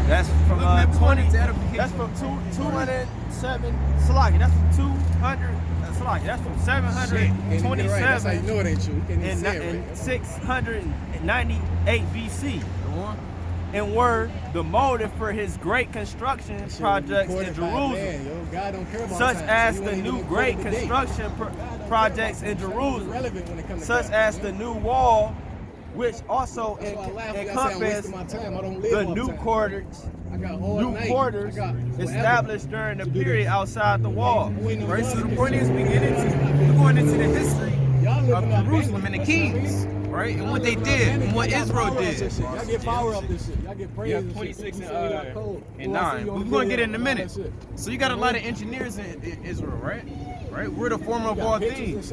That's from 20. That's from 207 Salaki. That's from 200 Salaki. That's from 727. That's how you know it ain't true. And 698 BC. And were the motive for his great construction projects in Jerusalem, such as the new great construction projects in Jerusalem, such as the new wall, which also encompassed the new quarters established during the period outside the wall. Right. So the point is, we're going into the history of Jerusalem and the kings. Right, and what they did, and what Israel did. Y'all get power up this shit. Y'all get praise. Yeah, 26 and 9. But we're gonna get it in a minute. So you got a lot of engineers in Israel, right? Right. We're the former of all things.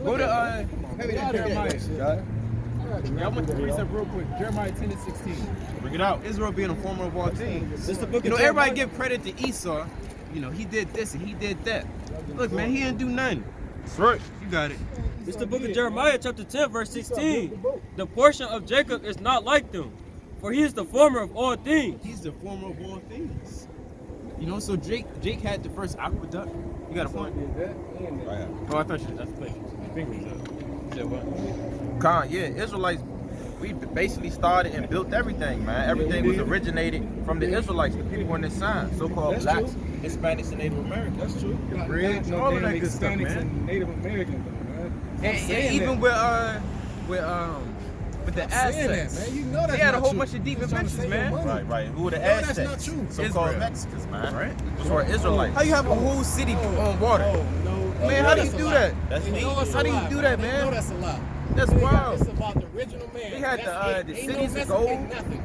Go to Jeremiah. Y'all want to read up real quick. Jeremiah 10 and 16. Bring it out. Israel being the former of all things. You know, everybody give credit to Esau. You know, he did this and he did that. Look, man, he didn't do nothing. That's right. You got it. It's the book of Jeremiah, chapter 10, verse 16. The portion of Jacob is not like them, for he is the former of all things. He's the former of all things. You know, so Jake had the first aqueduct. You got a point? Oh, I thought you that's my fingers up. Yeah, Israelites, we basically started and built everything, man. Everything was originated from the Israelites, the people on this side, so-called blacks, Hispanics, and Native Americans. That's true. The bridge, all of that good stuff, man. Native Americans, man. And even with the Aztecs, man. You know that's they had a whole true. bunch of deep inventions, man. Right. Who were the that's Aztecs? not true. So-called Israel. Mexicans, man. Right. Those were Israelites. How you have a whole city on water? Man, how do you do that? That's neat. How do you do that, man? No, that's a lie. That's wild. It's about the original man. They had the Ain't cities no of gold. nothing.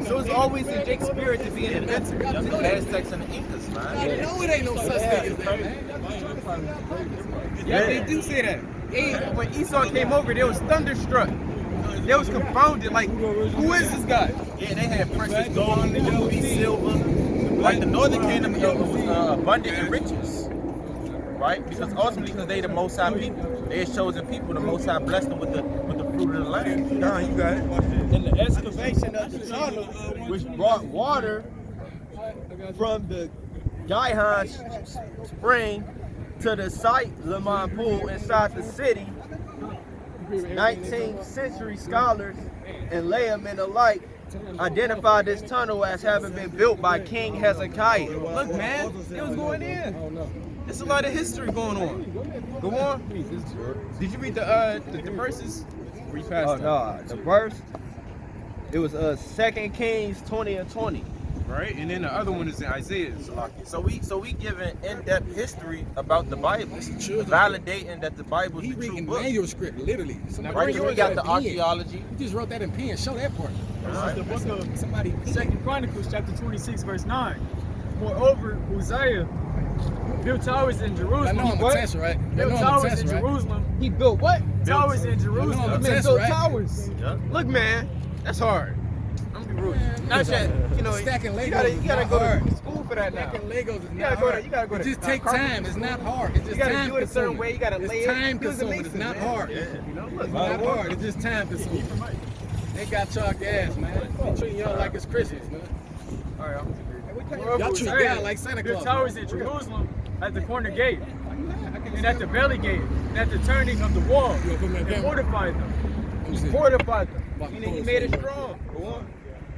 So it's always in Jake's spirit to be an inventor. The Aztecs and the Incas, man. I know it ain't no such thing as that, man. Yeah, they do say that. When Esau came over, they was thunderstruck. They was confounded, like, who is this guy? Yeah, they had precious gold, ruby, silver. Like the Northern Kingdom, it was abundant in riches, right? Because ultimately, because they the Most High people, they chosen people. The Most High blessed them with the fruit of the land. You got it. And the excavation of the tunnel, which brought water from the Gihon spring to the site Lemon Pool inside the city, 19th century scholars and laymen alike identified this tunnel as having been built by King Hezekiah. Look, man, it was going in. There's a lot of history going on. Go on. Did you read the verses? Oh no, the verse. It was 2 Kings 20 and 20. Right, and then the other one is in Isaiah. So we giving in-depth history about the Bible, validating that the Bible is He the true reading book. manuscript, literally. Right, we got the archaeology. You just wrote that in pen. Show that part. This is the book of Somebody. 2 Chronicles, chapter 26, verse 9. Moreover, Uzziah built towers in I Jerusalem. know I'm a test, right? Built towers in Jerusalem. He built what? Towers in Jerusalem. I know I'm a Man, test, built right? towers. Yeah. Look, man, that's hard. I'm gonna be rude. Not that, you know, Stacking you Legos gotta is go not hard. to school for that now. Stacking Legos is You not gotta go to- hard. you gotta go It to just takes carpentry time. It's school. not hard. It's just You gotta time do it a certain consuming. way. You gotta lay It's it. time He was consuming. It's amazing, not man. hard. You know, look, It's not hard. It's just time consuming. They got chalk ass, man. They treating y'all like it's Christmas, man. All right, Moreover, Y'all treat Uzziah God like Santa built Claus. towers in Jerusalem at the corner gate, and at the belly gate, and at the turning of the wall, You gonna put me on and camera? fortified them. Let me see. fortified them. About to And then he pull made this it one. strong. Go on.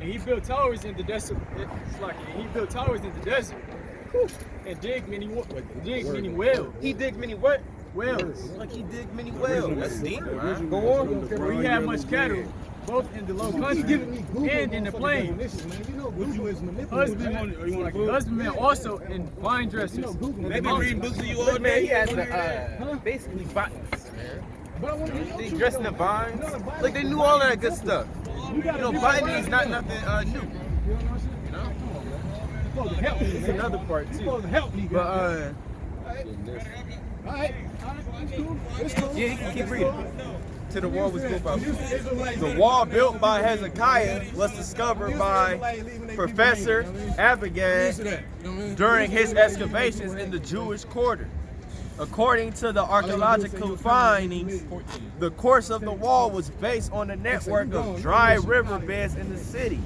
And he built towers in the desert. It's like he built towers in the desert, and digged many wells. He digged many what? Wells. Like he digged many wells. That's deep, man. Go on. Where he had much cattle, both in the low country and in the plain. Husbandmen also in vine dressers. They been reading books of you all Look, man, he day. had the, basically botanists, man. They dressed in the vines. Like they knew all that good stuff. You know, botany is not nothing new. You know? It's another part too. But yeah, he can keep reading. Till the wall was built by. The wall built by Hezekiah was discovered by Professor Abigail during his excavations in the Jewish quarter. According to the archaeological findings, the course of the wall was based on a network of dry riverbeds in the city.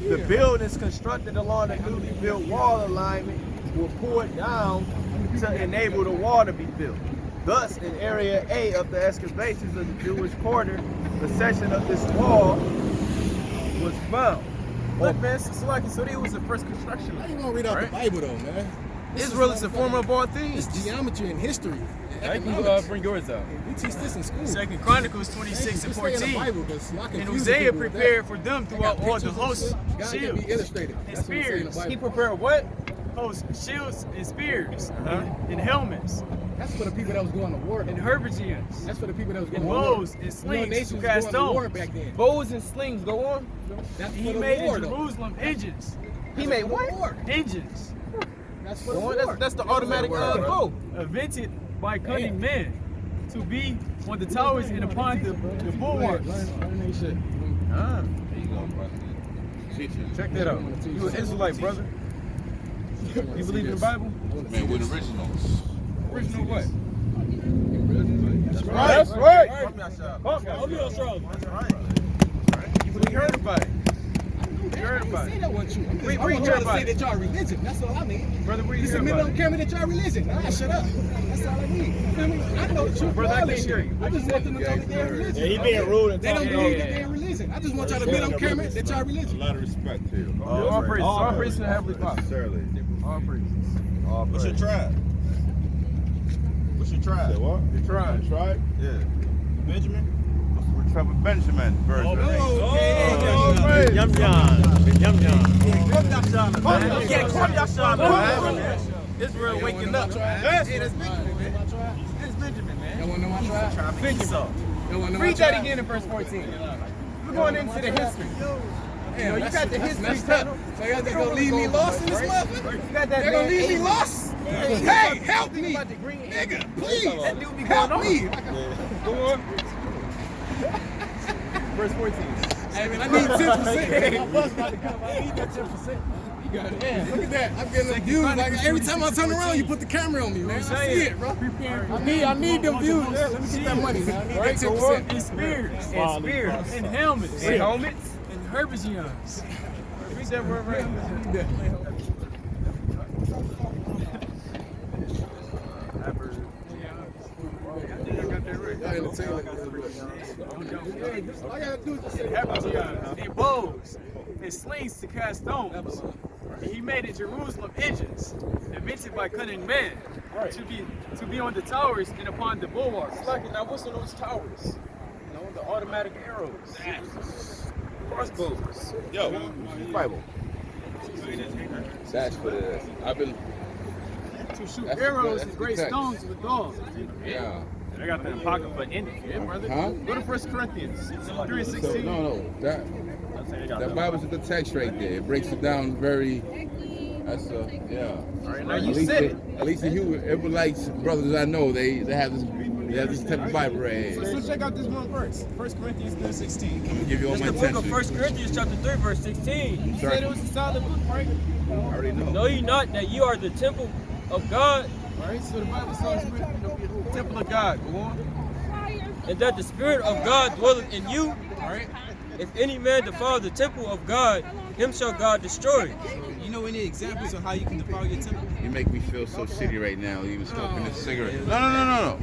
The buildings constructed along the newly built wall alignment were poured down to enable the wall to be built. Thus, in Area A of the excavations of the Jewish quarter, the section of this wall was found. Look, man, so they was the first construction. How you gonna read out the Bible though, man? Israel is the former of all things. It's geometry and history. I can bring yours out. We teach this in school. 2 Chronicles 26 and 14. And Hosea prepared for them throughout all the hosts, shields, and spears. He prepared what? Hosts, shields, and spears, and helmets, That's for the people that was going to war. and herbigians, That's for the people that was going and to war. bows, and You know, slings nations to was cast going to war stones. back then. Bows and slings, go on. That's He for the made war, in though. Jerusalem engines. He made what? Engines, That's for the Go war. on, that's the automatic bow. invented by cunning men to be on the towers and upon the bulwarks. Learn that shit. Ah, there you go, brother. Check that out. You an Israelite, brother? You believe in the Bible? Man, we're the originals. Original what? That's right. You heard about it. You heard about Say it. that wasn't true. Where you I'm heard trying to about say it? that y'all religion. That's all I mean. Brother, where you Just hear admit about on it? camera that y'all religion. Nah, shut up. That's all I need. You feel me? I know the truth. Brother, I can't hear you. I just want them to know that they're religion. Yeah, he being rude and They don't talking. believe that they're religion. I just want y'all to admit on camera that y'all A religion. lot of respect to you. All praise to the Heavenly Father. Necessarily. All praise. What's your tribe? What's your tribe? Say what? Your tribe. Tribe? Yeah. Benjamin? We're tribe of Benjamin. Virgin. Yum yum. Israel waking up. Hey, that's Benjamin, man. That's Benjamin, man. Y'all want to know my tribe? Benjamin. Y'all want to know my Read that tribe? again in verse 14. We're going into the history. Damn, You got the history messed channel. up. So y'all just gonna leave me lost in this motherfucker? You got that They're gonna man leave me Abel. lost? Hey, help me! Nigga, please! That dude be Help going me! Go on. Verse 14. Hey man, I need 10%. My bus about to come. I need that 10%. You got it. Yeah, look at that. I'm getting them views. Like every time I turn around, you put the camera on me, man. I see it, bro. I need them views. Yeah, let me get that money, man. I need that 10%. And spears, and helmets, And helmets. and herbigians. Read that word right. Y'all entertaining. All I gotta do is just say Herbigians, and bows, and slings to cast stones. And he made in Jerusalem engines, invented by cunning men, to be on the towers and upon the bulwarks. Now what's on those towers? You know, the automatic arrows. Crossbows. Yo, Bible. That's what it is. I've been. To shoot That's arrows good. and great That's stones with dogs. Yeah. I got the apocrypha ending. Yeah, brother. Huh? Go to 1 Corinthians 3:16. So, no. That Bible's a good text right there. It breaks it down very. That's yeah. All right, now you said it. At least the Israelites brothers I know, they have this type of Bible right here. So check out this one verse. 1 Corinthians 3:16. I'm gonna give you all It's my the book of attention. 1 Corinthians chapter 3, verse 16. You said it was a solid book, right? I already know. Know ye not that you are the temple of God, Right? So the Bible says we're the temple of God. Go on. and that the Spirit of God dwelleth in you? All right. If any man defile the temple of God, him shall God destroy. You know any examples of how you can defile your temple? You make me feel so shitty right now. Even smoking a cigarette. No.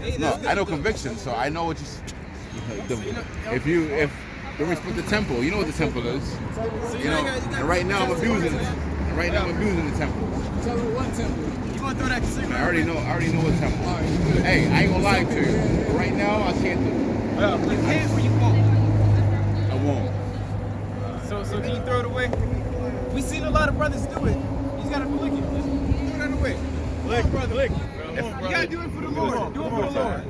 I know conviction, so I know what you. If don't respect the temple, you know what the temple is. You know, and right now I'm abusing it. And right now I'm abusing the temple. Tell me what temple. You gonna throw that cigarette? I already know what temple. Hey, I ain't gonna lie to you. Right now I can't do it. You can or you won't. I won't. So can you throw it away? We seen a lot of brothers do it. You just gotta flick it. Throw that away. Lick, brother, lick. You gotta do it for the Lord. Do it for the Lord.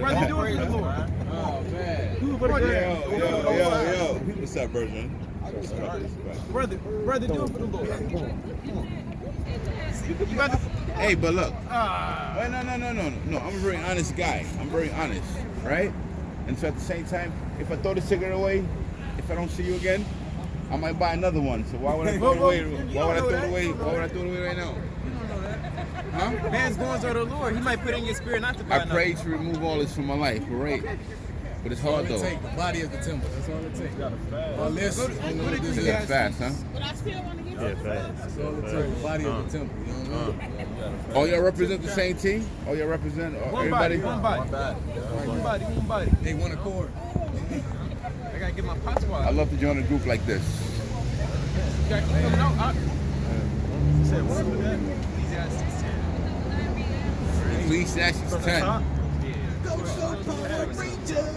Brother, do it for the Lord. Oh man. Do it for the Lord. Yo. What's up, Virgin? Brother, do it for the Lord. You got to. Hey, but look. Wait, no. I'm a very honest guy. I'm very honest, right? And so at the same time, if I throw the cigarette away, if I don't see you again, I might buy another one. So why would I throw it away? Why would I throw it away? Why would I throw it away right now? Man's going to the Lord. He might put in your spirit not to buy I another. pray to remove all this from my life, all right? But it's hard though. The body of the temple. That's all it takes. Unless That's fast, huh? Yeah, fast. That's all it takes. The body of the temple. You know what I mean? Oh, y'all represent the same team? Oh, y'all represent everybody? One body. They one accord. I gotta get my pots wide. I love to join a group like this. You gotta keep coming out. You said what was that? Ecclesiastes 10.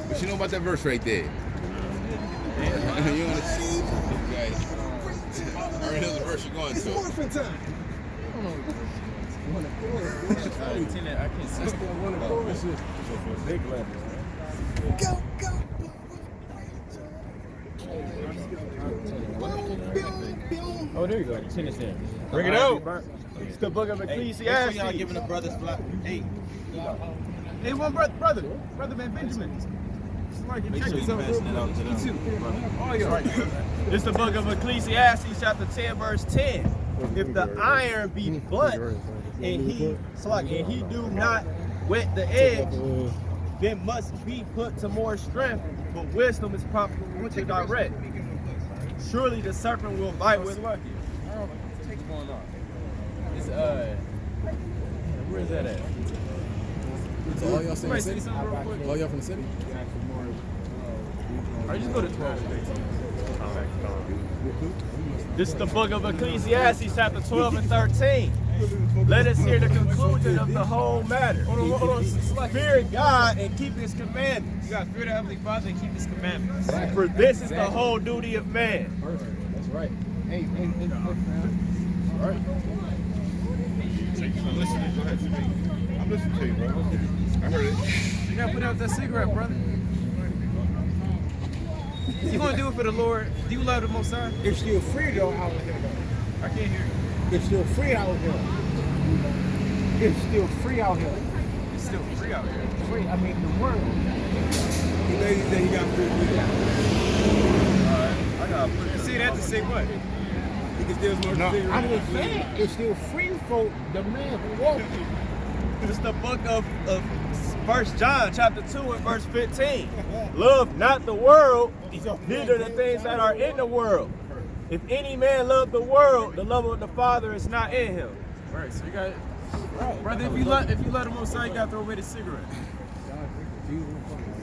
But you know about that verse right there? You want to see? Guys, I already know the verse you're going to. I can't see. Oh, there you go. Tennis in. Bring it out. It's the book of Ecclesiastes. Y'all giving the brothers flat. Hey, one brother man Benjamin. make sure you passing it out to them. It's the book of Ecclesiastes, chapter 10, verse 10. If the iron be blunt and he do not wet the edge, then must be put to more strength. But wisdom is proper to direct. Surely the serpent will bite with. What's going on? It's where is that at? So all y'all from the city? All y'all from the city? Alright, just go to 12. This is the book of Ecclesiastes, chapter 12 and 13. Let us hear the conclusion of the whole matter. Hold on. Fear God and keep His commandments. You got to fear the Heavenly Father and keep His commandments. For this is the whole duty of man. Perfect. That's right. Hey. All right. I'm listening. Go ahead. I'm listening to you, bro. I heard it. You got to put out that cigarette, brother. You going to do it for the Lord? Do you love the Most High? It's still free though out here though. I can't hear you. It's still free out here. It's still free out here. It's still free out here. Free, I mean the world. The lady said he got free will. I got to put it. See that to say what? He can still smoke No, cigarettes. I'm just saying, it's still free for the man who walks. It's the book of 1 John, chapter 2 and verse 15. Love not the world, neither the things that are in the world. If any man love the world, the love of the Father is not in him. Right, so you got brother, if you love the Most High, you got to throw away the cigarette.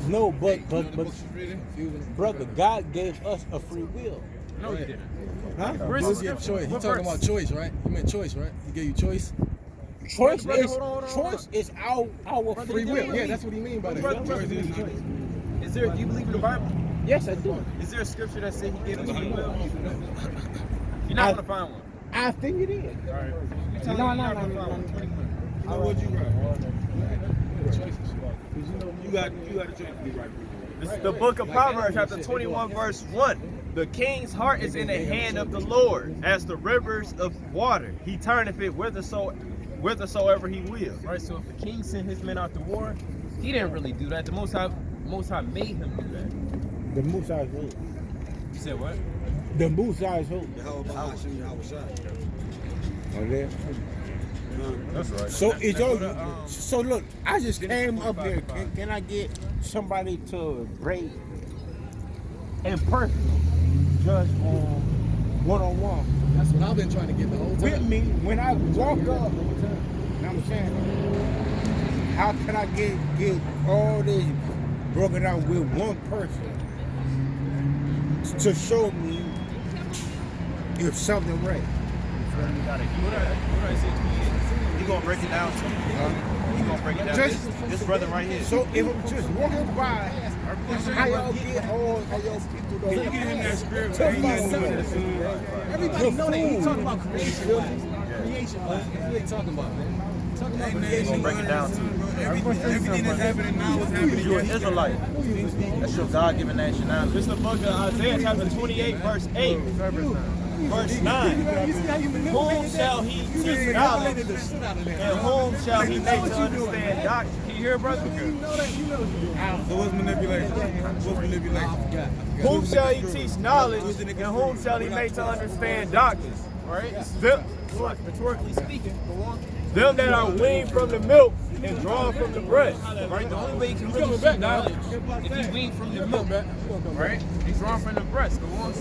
No, but brother, God gave us a free will. No, he didn't. Huh? Where's the Choice. scripture? He What talking verse? about choice, right? He meant choice, right? He gave you choice. Choice Brother, is hold on. our free will. Yeah, that's what he mean by that. Brother, Choice is choice. Do you believe in the Bible? Yes, I do. Is there a scripture that says he gave us free will? You're not going to find one. I think it is. All right. No. What you got? You got a choice to be right. This is the book of Proverbs, chapter 21, verse 1. The king's heart is in the hand of the Lord, as the rivers of water. He turneth it whithersoever he will. Right, so if the king sent his men out to war, he didn't really do that. The Most High made him do that. The Moose Eyes who? You said what? The Moose Eyes who? Oh, there. That's right. So it's all. So look, I just came up here. Can I get somebody to break in person, just on one-on-one? That's what I've been trying to get the whole With time. me when I walk up. You know what I'm saying? How can I get all this broken out with one person to show me if something right? What I say to you, he gonna break it down to you. He gonna break it down. This brother right here. So if I'm just walking by, how y'all get all y'all people to Can you get in that spirit? Everybody know that he's talking about creation. Creation, that's what they talking about, man. Talking about creation. Break it down to you. Everything that's happening now is happening. You're an Israelite. That's your God-given nationality. This is the book of Isaiah, chapter 28, verse 8. Verse 9. Whom shall he teach knowledge, and whom shall he make to understand doctrine? Can you hear, brother? So what's manipulation? What's manipulation? Whom shall he teach knowledge, and whom shall he make to understand doctrine? right? Them, Rhetorically speaking, go on. them that are weaned from the milk and drawn from the breast. Right? The only way you can really see knowledge if you wean from the milk, right? He's drawn from the breast. Go on.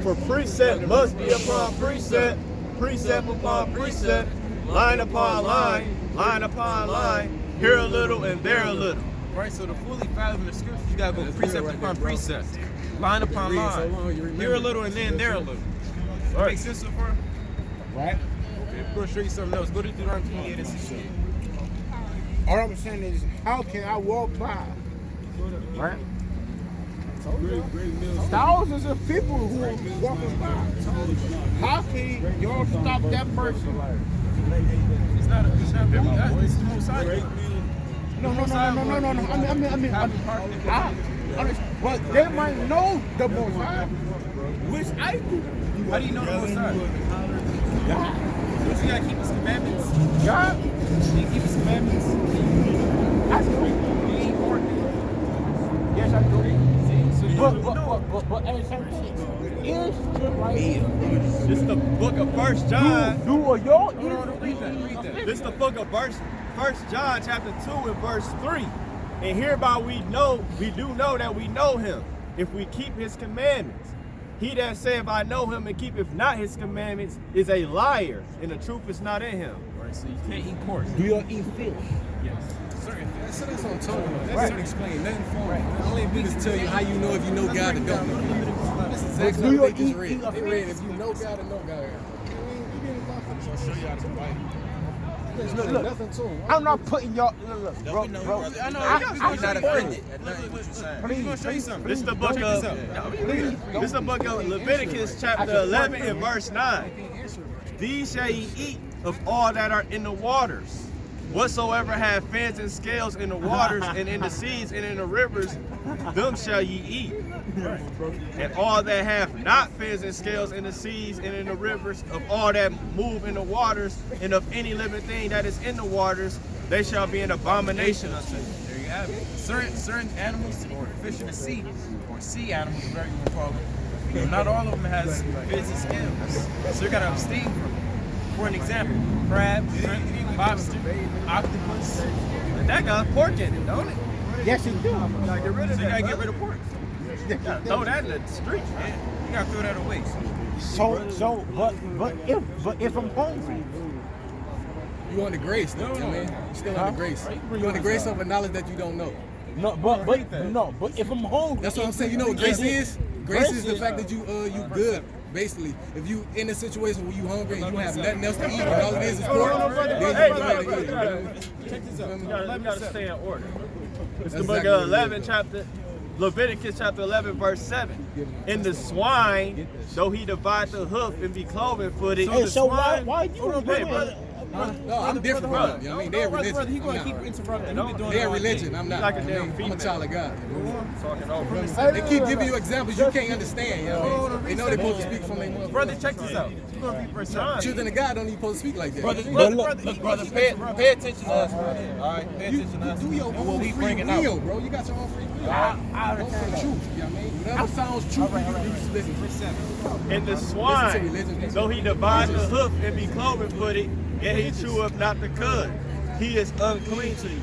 For precept must be upon precept, precept upon precept, line upon line, line upon line, here a little and there a little. Right? So to fully fathom the scriptures, you gotta go precept upon precept, line upon line, here a little and then there a little. Right. Make sense so far? Right? Okay, we're gonna show you something else. Go to Deuteronomy 28 and 68. All I'm saying is, how can I walk by? Right? Thousands of people who are walking by. How can y'all stop that person? It's not it's the most high. No. I mean, but they might know the Most High, which I do. How do you know the Most High? God. Don't you gotta keep His commandments? God. Do you keep His commandments? I do. Do you eat pork? Yes, I do. So you But know. at the same time, it's just like This is the book of 1 John. do what y'all Read that. This is the book of 1 John chapter 2 and verse 3. And hereby we do know that we know him, if we keep his commandments. He that saith I know him and keepeth not his commandments is a liar, and the truth is not in him. Right, so you can't eat pork. Do y'all eat fish? Yes. Certain So that's what I'm talking about. That doesn't explain nothing for me. The only we just tell you how you know if you know God or don't know God. That's exactly what they just read. They read if you know God or know God. I'll show you out the Bible. Look, Nothing to him. I'm not putting y'all. Look, bro. I know. I'm not offended at nothing what you're saying. Please, Gonna show you something. This is the book of this is the book of Leviticus chapter 11 and verse 9. These shall ye eat of all that are in the waters. Whatsoever have fins and scales in the waters and in the seas and in the rivers, them shall ye eat. And all that have not fins and scales in the seas and in the rivers, of all that move in the waters, and of any living thing that is in the waters, they shall be an abomination unto you. There you have it. Certain animals, or fish in the sea, or sea animals, whatever you want to call them, not all of them has fins and scales. So you got to abstain from them. For an example, crab, shrimp, lobster, octopus. That got pork in it, don't it? yes, it do. So you got to get rid of pork. Throw that in the street. Yeah, you got to throw that away. But if I'm hungry, You on the grace, though. You know what I mean? You still on the grace. You on the grace of a knowledge that you don't know. but if I'm hungry, That's what I'm saying. You know what grace is? Grace is the fact that you good. Basically, if you in a situation where you hungry and you have nothing else to eat and all it is pork, then you can Check this out. We gotta stay in order. It's the book of Leviticus chapter 11, verse 7. In the swine, though he divide the hoof and be cloven footed. so why you Hey, brother. No, I'm different from them. You know what I mean? They're religion. He gonna I'm keep not. interrupting. They're religion. I'm not. Like a You know damn what I mean? I'm female. a child of God. Talking over. They keep giving you examples you can't understand. You know what I mean? They know they're supposed to speak from their mother. Brother, check this out. You're gonna be first time. Children of God don't even supposed to speak like that. Brother, pay attention to us, brother. All right, pay You attention to us. do your and what own we free bringing out. will, bro. You got your own free will. Don't say the truth. You know what I mean? Whatever sounds true for you, you just listen. In the swine, though he divide the hoof and be cloven footed, yet he cheweth not the cud. He is unclean to you.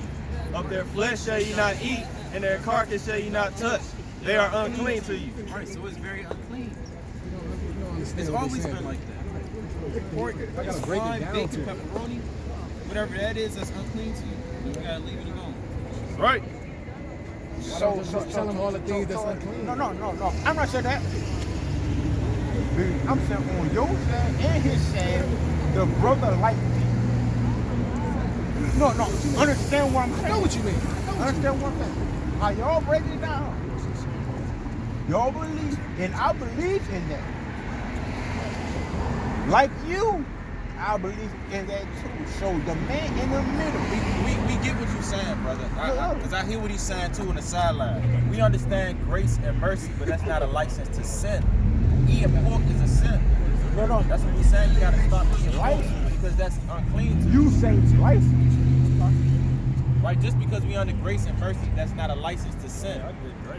Of their flesh shall ye not eat, and their carcass shall ye not touch. They are unclean to you. All right, so it's very unclean. You don't understand It's what always they're been saying. like that. Pork, swine, baked pepperoni, whatever that is, that's unclean to you. You gotta leave it alone. Right? So tell them all the things that's unclean. No. I'm not saying that. I'm saying on your side and his side, the brother like me. No. Understand what I'm saying? I know what you mean. Understand what I'm saying? How y'all break it down? Y'all believe, and I believe in that. Like you, I believe in that too. So the man in the middle. We get what you're saying, brother. Because I hear what he's saying too on the sideline. We understand grace and mercy, but that's not a license to sin. Eating pork is a sin. No. That's what we're saying. You gotta stop eating pork because that's unclean to you. You say it's license. Right, just because we under grace and mercy, that's not a license to sin.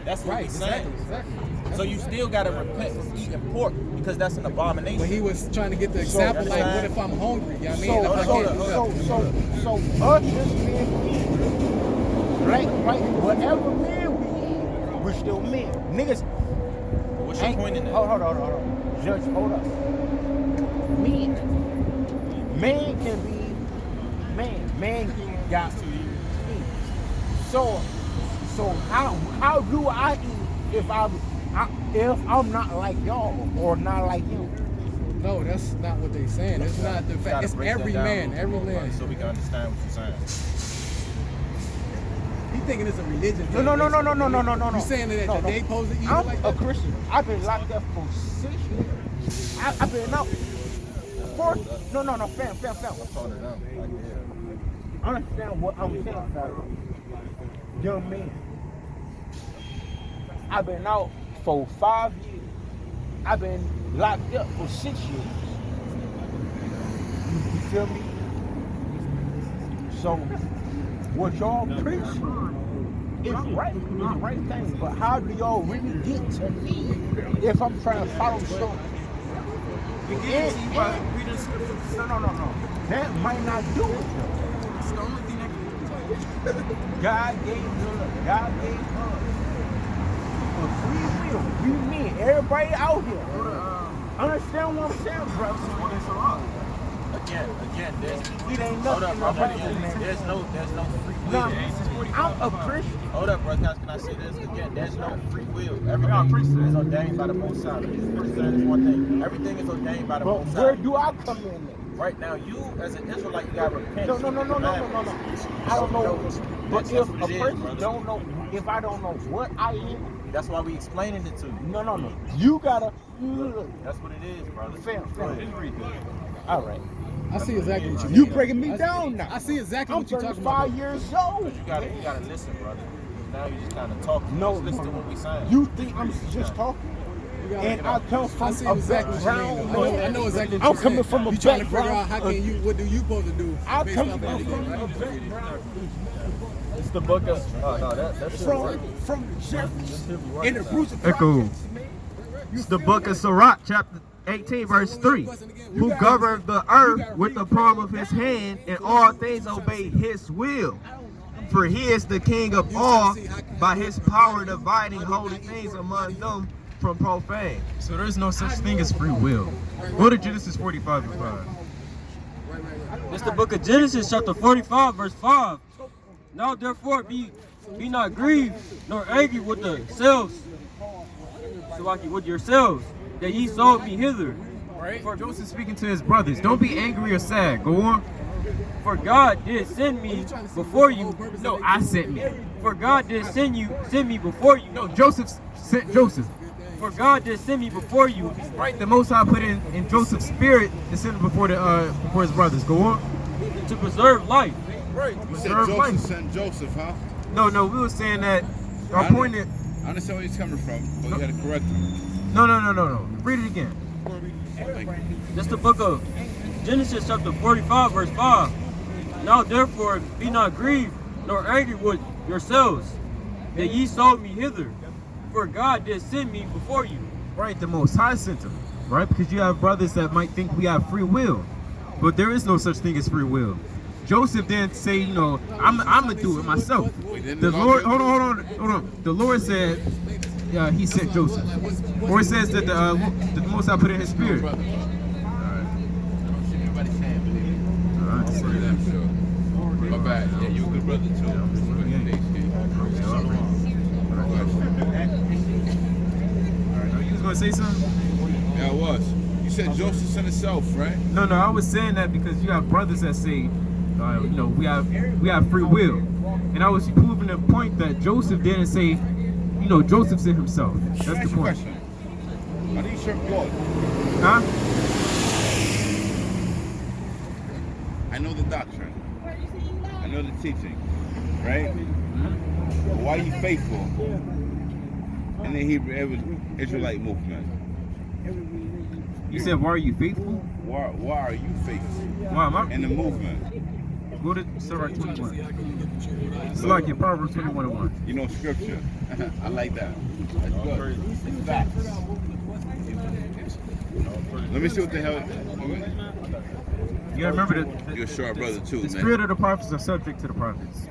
That's what we're saying. Exactly. So you still gotta repent from eating pork because that's an abomination. When he was trying to get the example, like, what if I'm hungry? You know what I mean? So us just men, right? Whatever men we eat, we're still men. Niggas. What's your point in that? Hold on. Judge, hold up. Man can be man. Man can got to eat. So how do I eat if I'm not like y'all or not like you? No, that's not what they're saying. It's not the fact. It's every man, every man. So we can understand what you're saying. He thinking it's a religion. No. You saying that they supposed to eat I'm like a that? Christian. I've been locked up for 6 years. I've been out for fam. Understand what I'm saying, fellas. Young man. I've been out for 5 years. I've been locked up for 6 years. You feel me? So what y'all preaching is right, it's the right thing. But how do y'all really get to me if I'm trying to follow something? We get to you by reading the scriptures. No. That might not do it. It's the only thing that can do it. God gave us a free will. We men, everybody out here. Understand what I'm saying, bro? Again, there's It ain't hold nothing up, about it, again, man. there's no free will. Nah, I'm a Christian. Hold up, bro. Can I say this again? There's no free will. Everything is ordained by the Most High. Understand this one thing. Everything is ordained by the Most High. Where do I come in? Right now, you as an Israelite, you gotta repent. No. I don't know. But if a person brother. don't know, if I don't know what I am, That's why we explaining it to you. no. You gotta. That's what it is, brother. Fair. Just read that. All right. I see exactly what you mean. You breaking me down now. I see exactly I'm what you're talking about. 35 years old. You gotta listen, brother. Now you just kind of talking. No, Just listen to what we saying. You think I'm just talking? And I come from I see a exactly what you background. mean. I know exactly what I'm you're coming saying. from a You trying to figure background. out what do you supposed to do I based come off from anything, a right? background. It's the book of. That's From Jeffries in the Bruce Echo. It's the book of Sirach, chapter 18, verse 3. Who governed the earth with the palm of his hand, and all things obey his will. For he is the king of all, by his power dividing holy things among them from profane. So there is no such thing as free will. Go to Genesis 45 and 5. It's the book of Genesis, chapter 45, verse 5. Now therefore be not grieved, nor angry with yourselves, with yourselves, that ye sold me hither. Right? For Joseph speaking to his brothers, don't be angry or sad. Go on. For God did send me before you. No, I sent me. For God did send me before you. No, Joseph sent Joseph. For God did send me before you. Right, the Most High put in Joseph's spirit to send him before his brothers. Go on. To preserve life. Right. You said Preserve Joseph life. sent Joseph, huh? No, we were saying that our point is. I understand where he's coming from, but you gotta correct him. No. Read it again. That's the book of Genesis, chapter 45, verse 5. Now therefore be not grieved, nor angry with yourselves, that ye sold me hither. For God did send me before you. Right, the Most High sent him. Right, because you have brothers that might think we have free will, but there is no such thing as free will. Joseph didn't say, I'm gonna do it myself. The Lord, hold on. The Lord said, he sent Joseph, or it says that the Most High put in his spirit. All right. My bad. Yeah, you a good brother too. You was gonna say something? Yeah, I was. You said Joseph sent himself, right? No, I was saying that because you have brothers that say, we have free will, and I was proving the point that Joseph didn't say, Joseph sent himself. That's the point. How do you serve God? Huh? I know the doctrine. I know the teaching, right? But why are you faithful in the Hebrew Israelite movement? You said, why are you faithful? Why are you faithful Why am I? in the movement? Go to Sirach 21. It's like your Proverbs 21:1. You know scripture. I like that. That's good. It's facts. Let me see what the hell. You gotta remember that You're a sharp brother too, the man. spirit of the prophets are subject to the prophets.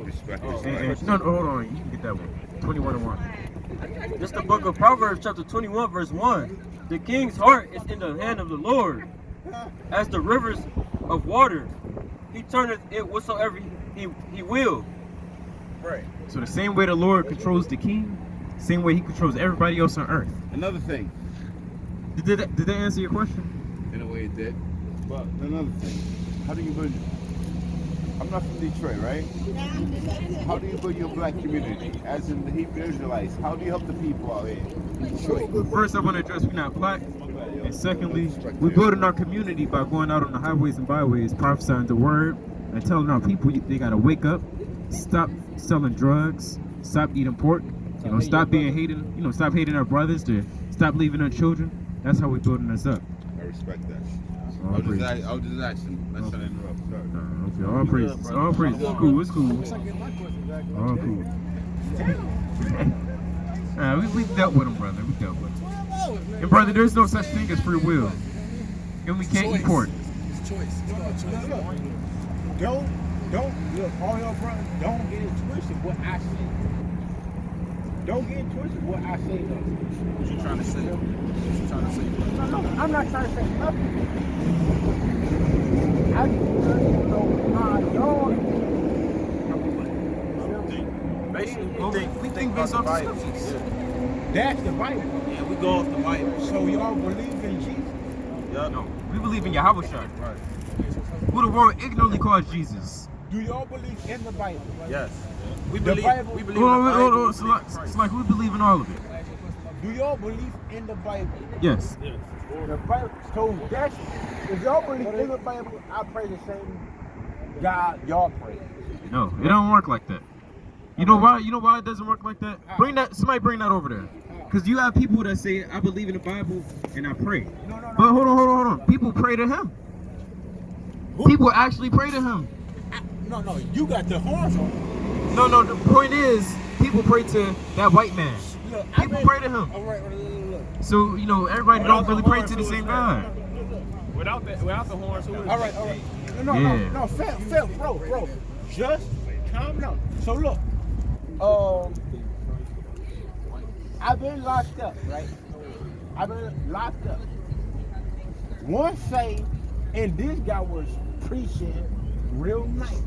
Respect. No, hold on. You can get that one. 21:1. This the book of Proverbs, chapter 21, verse 1. The king's heart is in the hand of the Lord, as the rivers of water. He turneth it whatsoever he will. Right. So the same way the Lord controls the king, same way he controls everybody else on earth. Another thing. Did that answer your question? In a way it did. But another thing. How do you build? I'm not from Detroit, right? How do you build your black community? As in the Hebrew Israelites, how do you help the people out here in Detroit? First, I want to address we're not black. And secondly, we're building our community by going out on the highways and byways, prophesying the word, and telling our people they got to wake up, stop selling drugs, stop eating pork, stop being hating, stop hating our brothers, to stop leaving our children. That's how we're building us up. I respect that. All I praises. was just asking. Let's not interrupt. Sorry. Okay, all praises. All praises. It's cool. It's cool. All cool. We dealt with them, brother. We dealt with them. And brother, there's no such thing as free will. And we can't eat pork. It's choice. It's called choice. Don't look, all your brothers, don't get it twisted what I say. Don't get it twisted what I say though. What you trying to say? What you trying to say, brother? No, I'm not trying to say nothing. I just know how y'all Basically, We think based off the scriptures. That's the Bible. Yeah, we go off the Bible. So y'all believe in Jesus? Yeah, no. We believe in Yahweh Shai, Right. who the world ignorantly calls Jesus. Do y'all believe in the Bible? Yes. We The believe. Bible- We believe in the Bible. Hold on. we It's believe in Christ. like we believe in all of it. Do y'all believe in the Bible? Yes. The Bible. So that's if y'all believe in the Bible, I pray the same God y'all pray. No, it don't work like that. You know why? You know why it doesn't work like that? Somebody bring that over there. Because you have people that say, I believe in the Bible and I pray. No. But hold on. People pray to him. People actually pray to him. No, you got the horns on. No, the point is, people pray to that white man. Look, People pray to him. All right, look. So, everybody don't really pray to the same God. Without the horns, who is All right. No, fair, bro. Just calm down. So look, I've been locked up, right? I've been locked up. One say, and this guy was preaching real nice.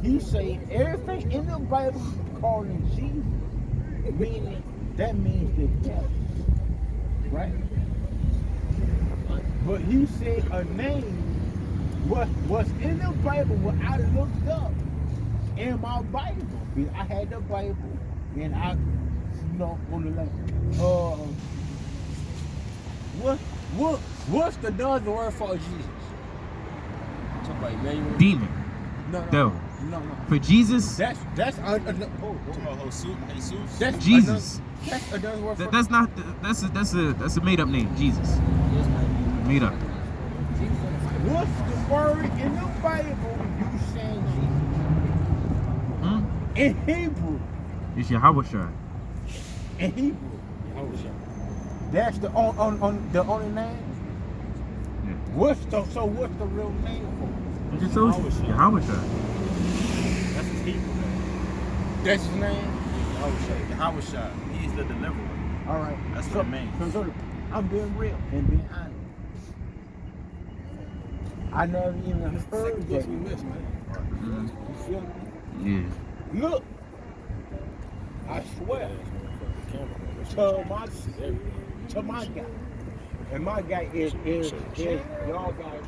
He said everything in the Bible calling Jesus, meaning that means the devil, right? But he said a name was in the Bible what I looked up in my Bible. I had the Bible and I on the left. What's the other word for Jesus? Demon. No. Devil. No. For Jesus, That's Jesus. that's Jesus. That's another word for That's a made up name, Jesus. Made up. What's the word in the Bible you saying Jesus? In Hebrew. It's Yahweh Shai. In Hebrew. That's the on the only name? Yeah. What's the real name for? I just told you. Yahweh Shai. That's his Hebrew name. That's his name? Yahweh Shai. He's the deliverer. All right. That's what it means. So I'm being real and being honest. I never even heard that. You feel me? Yeah. Look, I swear to my guy, and my guy is y'all guy.